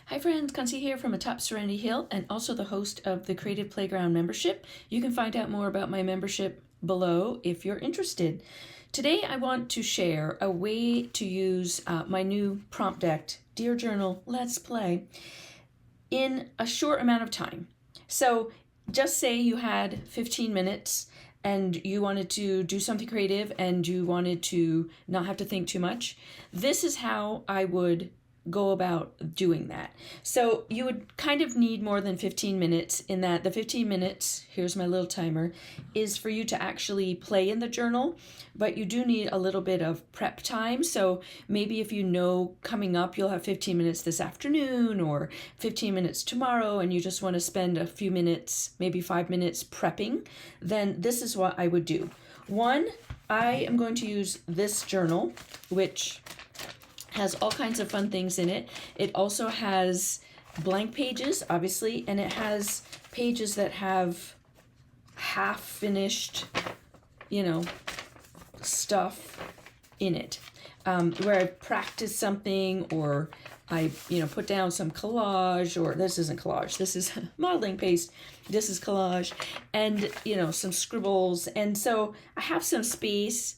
Hi friends, Kansi here from atop Serenity Hill and also the host of the Creative Playground membership. You can find out more about my membership below if you're interested. Today I want to share a way to use my new prompt deck, Dear Journal, Let's Play, in a short amount of time. So just say you had 15 minutes and you wanted to do something creative and you wanted to not have to think too much. This is how I would go about doing that. So you would kind of need more than 15 minutes in that the 15 minutes, here's my little timer, is for you to actually play in the journal, but you do need a little bit of prep time. So maybe if you know coming up you'll have 15 minutes this afternoon or 15 minutes tomorrow and you just want to spend a few minutes, maybe 5 minutes prepping, then this is what I would do. One, I am going to use this journal, which has all kinds of fun things in it. It also has blank pages, obviously, and it has pages that have half finished, stuff in it, where I practiced something or I, put down some collage, or this isn't collage, this is modeling paste, this is collage, and, some scribbles. And so I have some space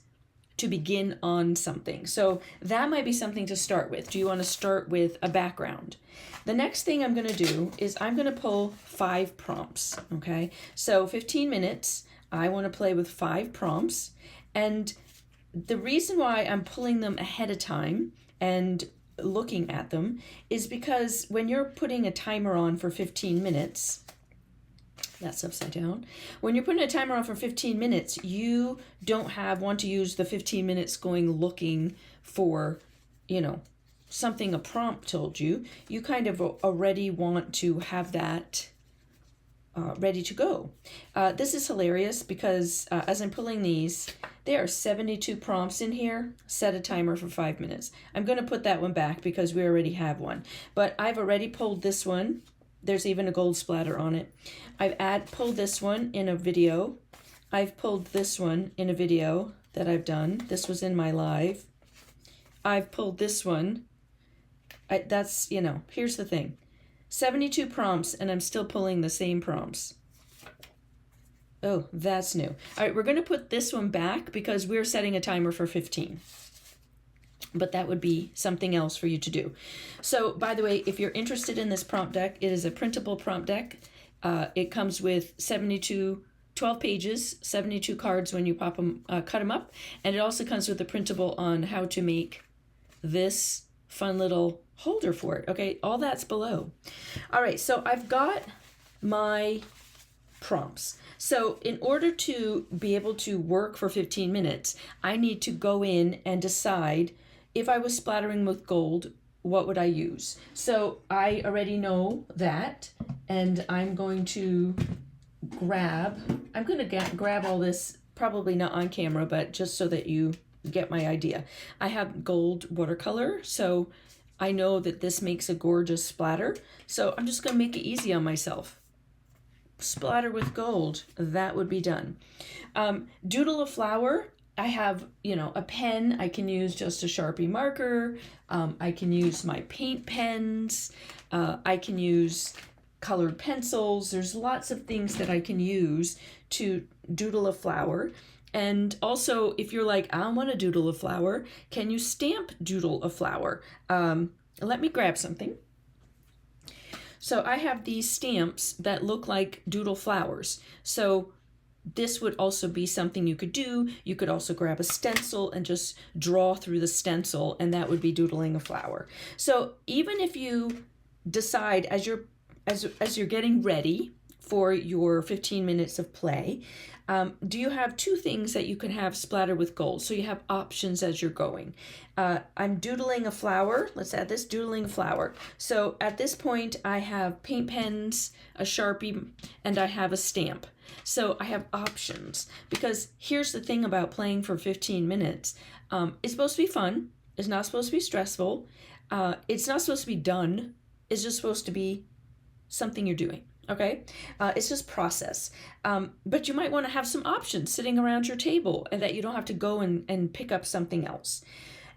to begin on something. So that might be something to start with. Do you want to start with a background? The next thing I'm going to do is I'm going to pull 5 prompts, okay? So 15 minutes, I want to play with 5 prompts. And the reason why I'm pulling them ahead of time and looking at them is because when you're putting a timer on for 15 minutes, that's upside down. When you're putting a timer on for 15 minutes, you don't want to use the 15 minutes going looking for, something a prompt told you. You kind of already want to have that ready to go. This is hilarious because as I'm pulling these, there are 72 prompts in here. Set a timer for 5 minutes. I'm going to put that one back because we already have one. But I've already pulled this one. There's even a gold splatter on it. I've pulled this one in a video. I've pulled this one in a video that I've done. This was in my live. I've pulled this one. Here's the thing. 72 prompts and I'm still pulling the same prompts. Oh, that's new. All right, we're going to put this one back because we're setting a timer for 15. But that would be something else for you to do. So, by the way, if you're interested in this prompt deck, it is a printable prompt deck. It comes with 12 pages, 72 cards when you pop them, cut them up. And it also comes with a printable on how to make this fun little holder for it. Okay, all that's below. All right, so I've got my prompts. So in order to be able to work for 15 minutes, I need to go in and decide if I was splattering with gold, what would I use? So I already know that, and I'm going to grab all this, probably not on camera, but just so that you get my idea. I have gold watercolor, so I know that this makes a gorgeous splatter. So I'm just going to make it easy on myself. Splatter with gold, that would be done. Doodle a flower. I have, a pen. I can use just a Sharpie marker. I can use my paint pens. I can use colored pencils. There's lots of things that I can use to doodle a flower. And also, if you're like, I want to doodle a flower, can you stamp doodle a flower? Let me grab something. So I have these stamps that look like doodle flowers. So this would also be something you could do. You could also grab a stencil and just draw through the stencil, and that would be doodling a flower. So even if you decide as you're getting ready for your 15 minutes of play, do you have 2 things that you can have splatter with gold? So you have options as you're going. I'm doodling a flower. Let's add this, doodling a flower. So at this point, I have paint pens, a Sharpie, and I have a stamp. So I have options because here's the thing about playing for 15 minutes. It's supposed to be fun. It's not supposed to be stressful. It's not supposed to be done. It's just supposed to be something you're doing. Okay, it's just process. But you might want to have some options sitting around your table and that you don't have to go and pick up something else.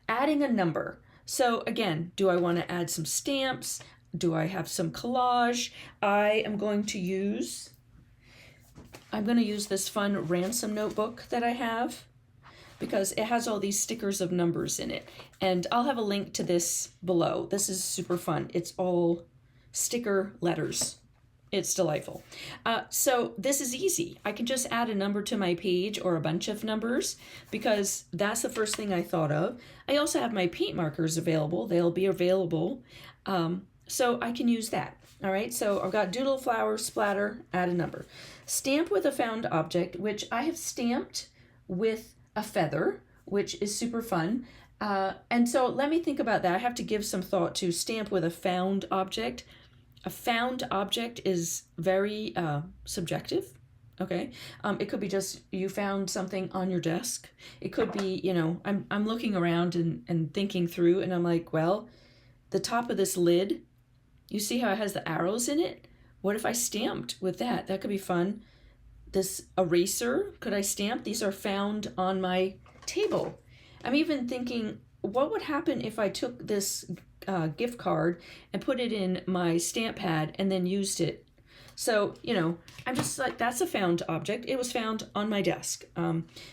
Adding a number. So again, do I want to add some stamps? Do I have some collage? I'm going to use this fun ransom notebook that I have because it has all these stickers of numbers in it. And I'll have a link to this below. This is super fun. It's all sticker letters. It's delightful. So this is easy. I can just add a number to my page or a bunch of numbers because that's the first thing I thought of. I also have my paint markers available. They'll be available. So I can use that. All right, so I've got doodle, flower, splatter, add a number. Stamp with a found object, which I have stamped with a feather, which is super fun. And so let me think about that. I have to give some thought to stamp with a found object. A found object is very subjective, okay? It could be just you found something on your desk. It could be, you know, I'm looking around and thinking through, and I'm like, well, the top of this lid, you see how it has the arrows in it? What if I stamped with that? That could be fun. This eraser, could I stamp? These are found on my table. I'm even thinking, what would happen if I took this gift card and put it in my stamp pad and then used it? So, you know, I'm just like, that's a found object. It was found on my desk.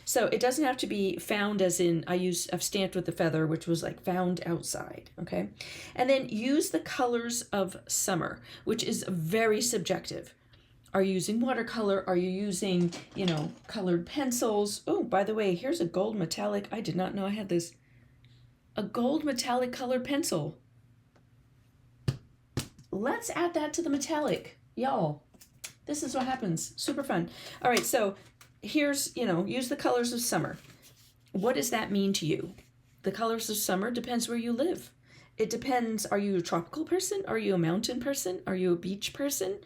So it doesn't have to be found as in I've stamped with the feather, which was like found outside, okay? And then use the colors of summer, which is very subjective. Are you using watercolor? Are you using, you know, colored pencils? Oh, by the way, here's a gold metallic. I did not know I had this. A gold metallic colored pencil. Let's add that to the metallic. Y'all, this is what happens. Super fun. All right, so here's, you know, use the colors of summer. What does that mean to you? The colors of summer depends where you live. It depends, are you a tropical person? Are you a mountain person? Are you a beach person?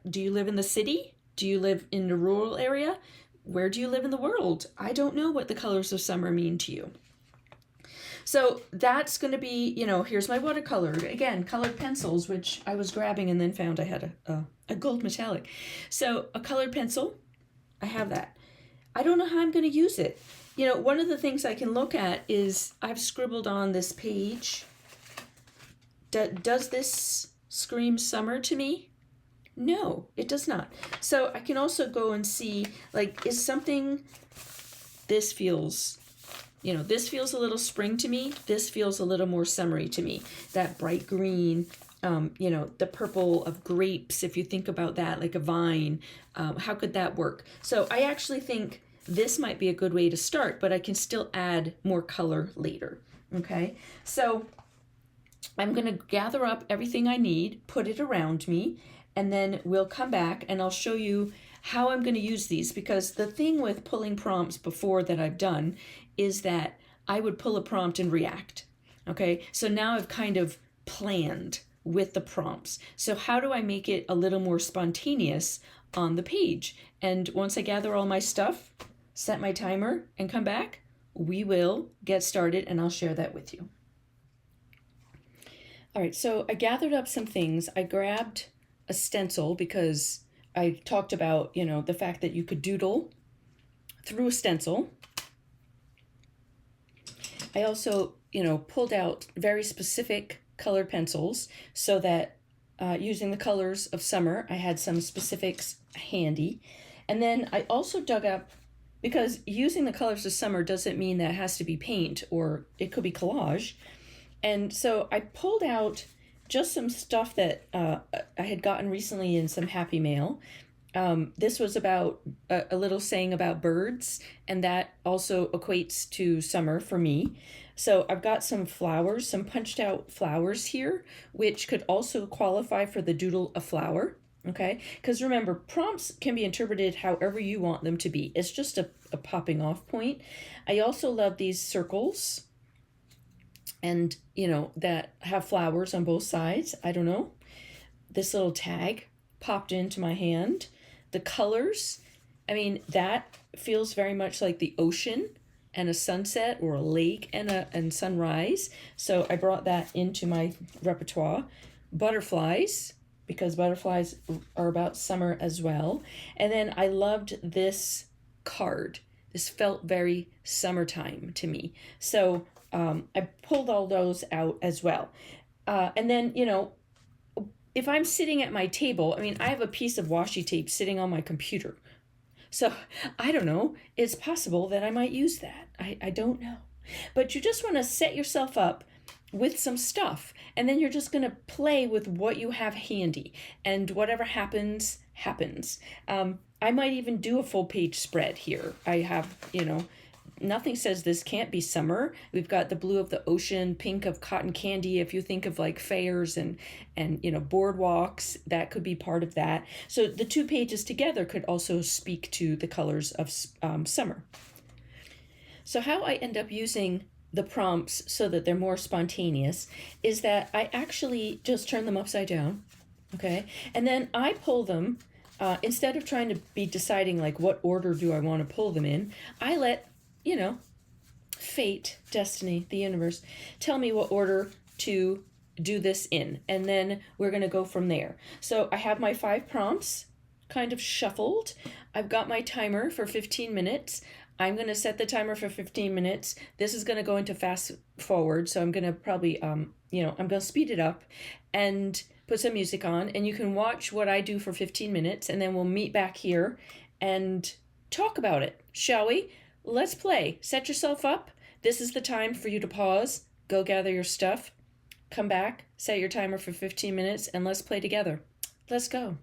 Do you live in the city? Do you live in a rural area? Where do you live in the world? I don't know what the colors of summer mean to you. So that's going to be, you know, here's my watercolor. Again, colored pencils, which I was grabbing and then found I had a gold metallic. So a colored pencil, I have that. I don't know how I'm going to use it. You know, one of the things I can look at is I've scribbled on this page. Does this scream summer to me? No, it does not. So I can also go and see, like, is something, this feels, you know, this feels a little spring to me. This feels a little more summery to me. That bright green, you know, the purple of grapes, if you think about that, like a vine, how could that work? So I actually think this might be a good way to start, but I can still add more color later, okay? So I'm going to gather up everything I need, put it around me, and then we'll come back and I'll show you how I'm going to use these, because the thing with pulling prompts before that I've done is that I would pull a prompt and react. Okay, so now I've kind of planned with the prompts. So how do I make it a little more spontaneous on the page? And once I gather all my stuff, set my timer and come back, we will get started and I'll share that with you. All right, so I gathered up some things. I grabbed a stencil because I talked about, you know, the fact that you could doodle through a stencil. I also, you know, pulled out very specific colored pencils so that using the colors of summer, I had some specifics handy. And then I also dug up, because using the colors of summer doesn't mean that it has to be paint, or it could be collage. And so I pulled out just some stuff that I had gotten recently in some Happy Mail. This was about a little saying about birds, and that also equates to summer for me. So I've got some flowers, some punched out flowers here, which could also qualify for the doodle a flower, okay? Because remember, prompts can be interpreted however you want them to be. It's just a popping off point. I also love these circles, and, you know, that have flowers on both sides. I don't know. This little tag popped into my hand. The colors, I mean, that feels very much like the ocean and a sunset, or a lake and sunrise. So I brought that into my repertoire. Butterflies, because butterflies are about summer as well. And then I loved this card. This felt very summertime to me. So I pulled all those out as well. And then, you know, if I'm sitting at my table, I mean, I have a piece of washi tape sitting on my computer. So I don't know. It's possible that I might use that. I don't know. But you just want to set yourself up with some stuff, and then you're just going to play with what you have handy, and whatever happens, happens. I might even do a full page spread here. I have, nothing says this can't be summer. We've got the blue of the ocean, pink of cotton candy. If you think of like fairs and boardwalks, that could be part of that. So the 2 pages together could also speak to the colors of summer. So how I end up using the prompts so that they're more spontaneous is that I actually just turn them upside down, okay? And then I pull them, instead of trying to be deciding like what order do I want to pull them in, I let, fate, destiny, the universe, tell me what order to do this in. And then we're going to go from there. So I have my 5 prompts kind of shuffled. I've got my timer for 15 minutes. I'm going to set the timer for 15 minutes. This is going to go into fast forward. So I'm going to probably, I'm going to speed it up and put some music on. And you can watch what I do for 15 minutes. And then we'll meet back here and talk about it. Shall we? Let's play. Set yourself up. This is the time for you to pause, go gather your stuff, come back, set your timer for 15 minutes, and let's play together. Let's go.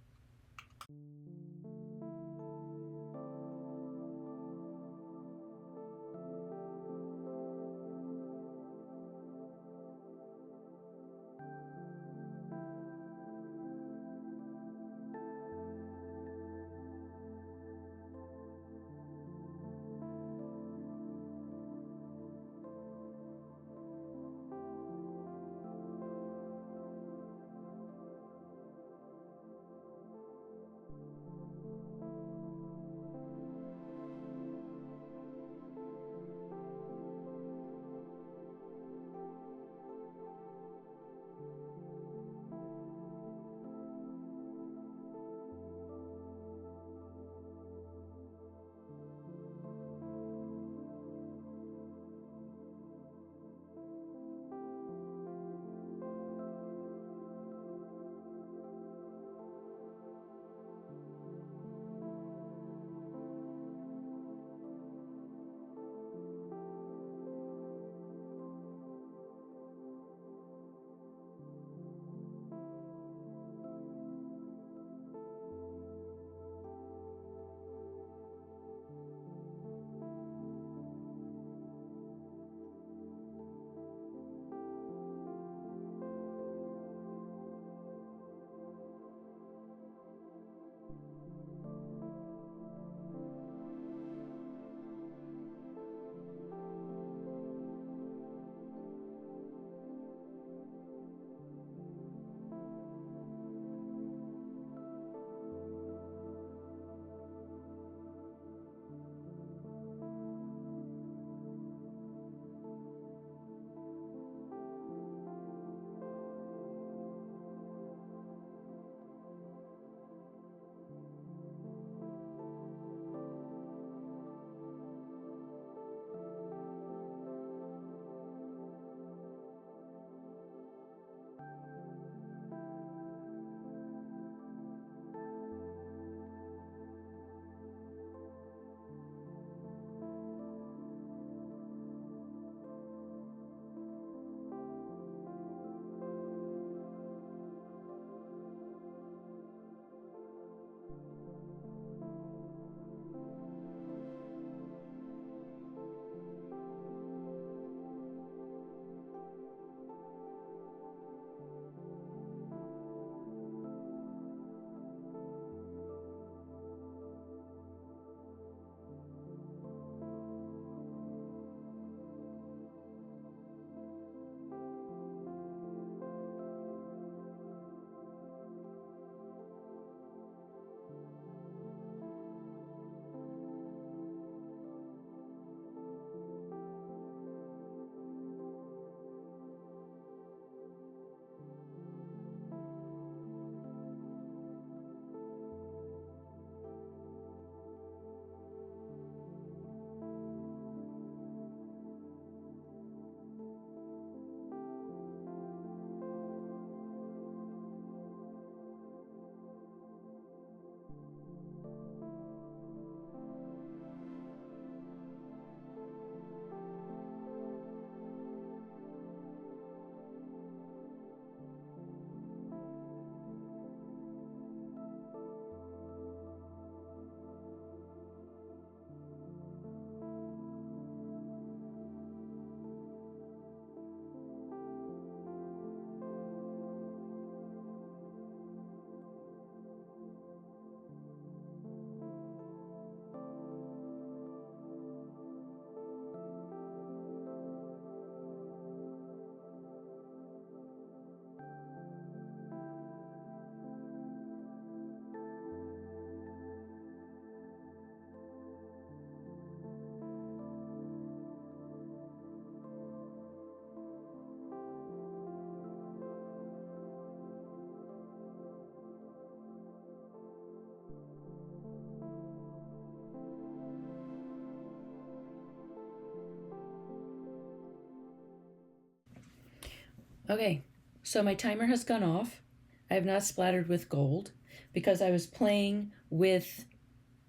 Okay, so my timer has gone off. I have not splattered with gold because I was playing with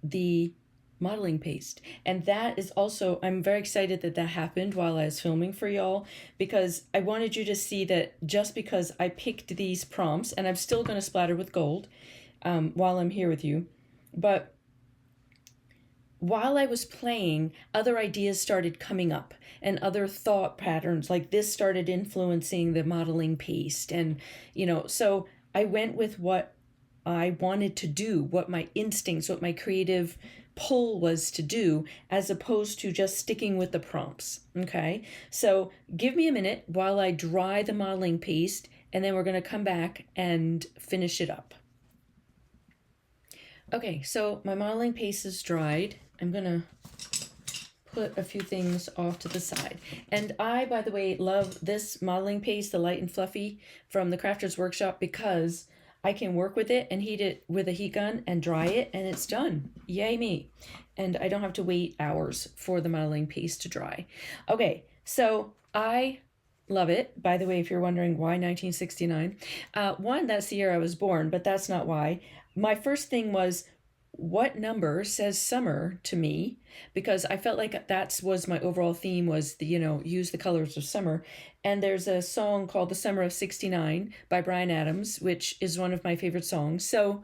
the modeling paste. And that is also, I'm very excited that that happened while I was filming for y'all, because I wanted you to see that just because I picked these prompts, and I'm still going to splatter with gold while I'm here with you, but while I was playing, other ideas started coming up and other thought patterns like this started influencing the modeling paste. And, so I went with what I wanted to do, what my instincts, what my creative pull was to do, as opposed to just sticking with the prompts. Okay, so give me a minute while I dry the modeling paste, and then we're going to come back and finish it up. Okay, so my modeling paste is dried. I'm going to put a few things off to the side. And I, by the way, love this modeling paste, the Light and Fluffy from the Crafters Workshop, because I can work with it and heat it with a heat gun and dry it, and it's done. Yay me. And I don't have to wait hours for the modeling paste to dry. Okay, so I love it. By the way, if you're wondering why 1969, one, that's the year I was born, but that's not why. My first thing was, what number says summer to me? Because I felt like that was my overall theme, was the, use the colors of summer. And there's a song called The Summer of 69 by Bryan Adams, which is one of my favorite songs. So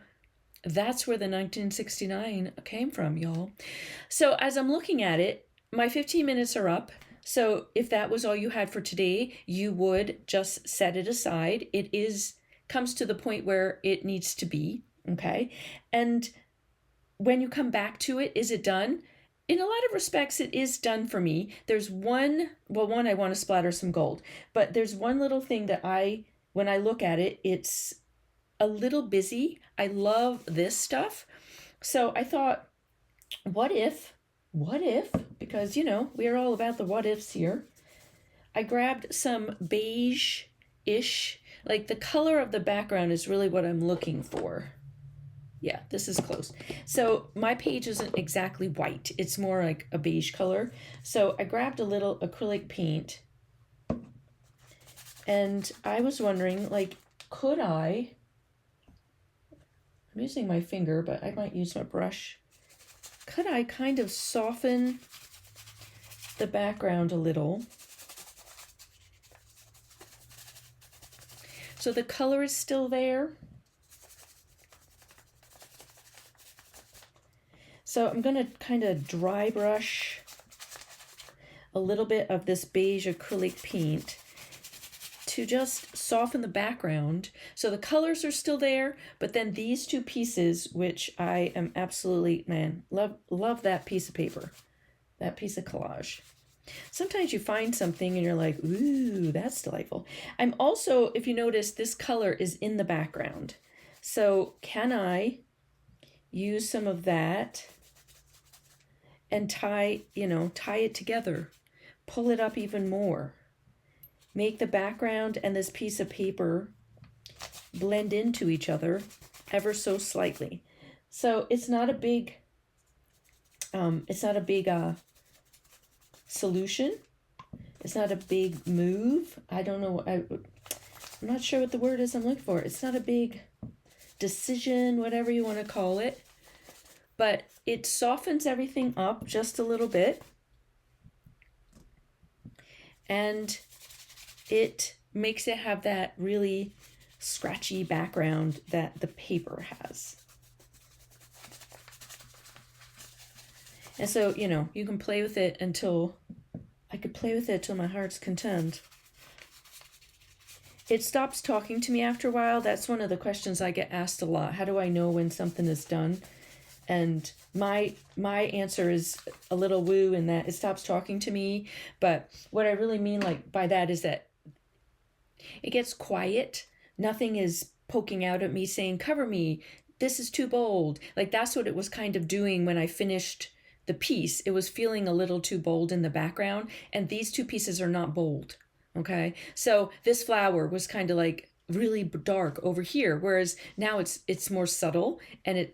that's where the 1969 came from, y'all. So as I'm looking at it, my 15 minutes are up. So if that was all you had for today, you would just set it aside. It comes to the point where it needs to be, okay? And when you come back to it, is it done? In a lot of respects, it is done for me. There's one, I want to splatter some gold, but there's one little thing that when I look at it, it's a little busy. I love this stuff. So I thought, what if, because, we are all about the what ifs here. I grabbed some beige-ish, like the color of the background is really what I'm looking for. Yeah, this is close. So my page isn't exactly white. It's more like a beige color. So I grabbed a little acrylic paint, and I was wondering, could I'm using my finger, but I might use my brush. Could I kind of soften the background a little so the color is still there? So I'm going to kind of dry brush a little bit of this beige acrylic paint to just soften the background. So the colors are still there, but then these two pieces, which I am absolutely, love that piece of paper, that piece of collage. Sometimes you find something and you're like, ooh, that's delightful. I'm also, if you notice, this color is in the background. So can I use some of that and tie it together, pull it up even more, make the background and this piece of paper blend into each other ever so slightly. So it's not a big solution. It's not a big move. I don't know. I'm not sure what the word is I'm looking for. It's not a big decision, whatever you want to call it. But it softens everything up just a little bit. And it makes it have that really scratchy background that the paper has. And so, you can play with it until my heart's content. It stops talking to me after a while. That's one of the questions I get asked a lot. How do I know when something is done? And my answer is a little woo in that it stops talking to me. But what I really mean by that is that it gets quiet. Nothing is poking out at me saying, cover me, this is too bold. That's what it was kind of doing when I finished the piece. It was feeling a little too bold in the background. And these two pieces are not bold. Okay. So this flower was kind of really dark over here. Whereas now it's more subtle, and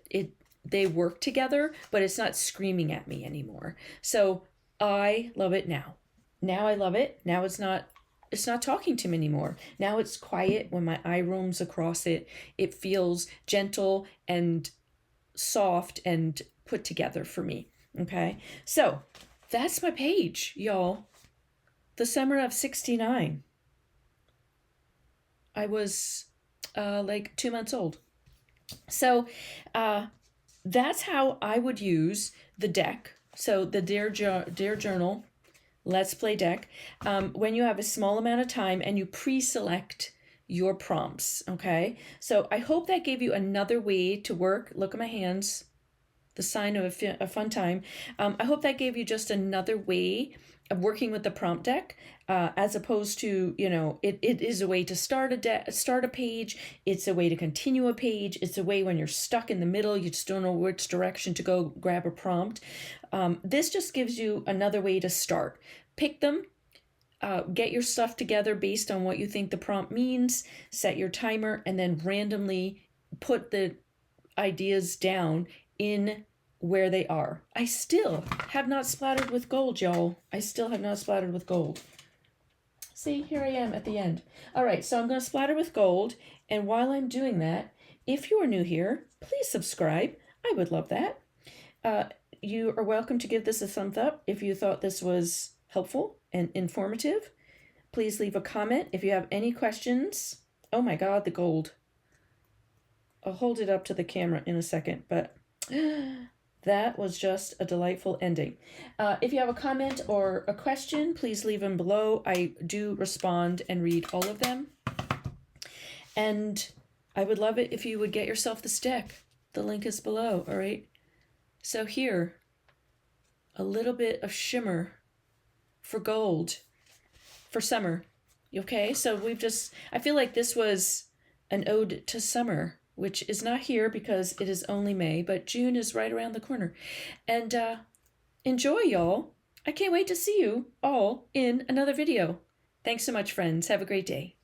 they work together, but it's not screaming at me anymore. So I love it now. Now I love it. Now it's not talking to me anymore. Now it's quiet. When my eye roams across it, it feels gentle and soft and put together for me. Okay, so that's my page, y'all. The summer of 69. I was like 2 months old. So that's how I would use the deck. So the Dear Journal Let's Play deck, when you have a small amount of time and you pre-select your prompts, okay? So I hope that gave you another way to work. Look at my hands, the sign of a fun time. I hope that gave you just another way of working with the prompt deck, as opposed to, you know, it is a way to start a page. It's a way to continue a page. It's a way when you're stuck in the middle, you just don't know which direction to go grab a prompt. This just gives you another way to start. Pick them, get your stuff together based on what you think the prompt means, set your timer, and then randomly put the ideas down in where they are. I still have not splattered with gold, y'all. I still have not splattered with gold. See, here I am at the end. All right, so I'm going to splatter with gold. And while I'm doing that, if you are new here, please subscribe. I would love that. You are welcome to give this a thumbs up if you thought this was helpful and informative. Please leave a comment if you have any questions. Oh my God, the gold. I'll hold it up to the camera in a second, but that was just a delightful ending. If you have a comment or a question, please leave them below. I do respond and read all of them. And I would love it if you would get yourself this deck. The link is below, all right? So here, a little bit of shimmer for gold for summer. Okay, so I feel like this was an ode to summer, which is not here because it is only May, but June is right around the corner. And enjoy, y'all. I can't wait to see you all in another video. Thanks so much, friends. Have a great day.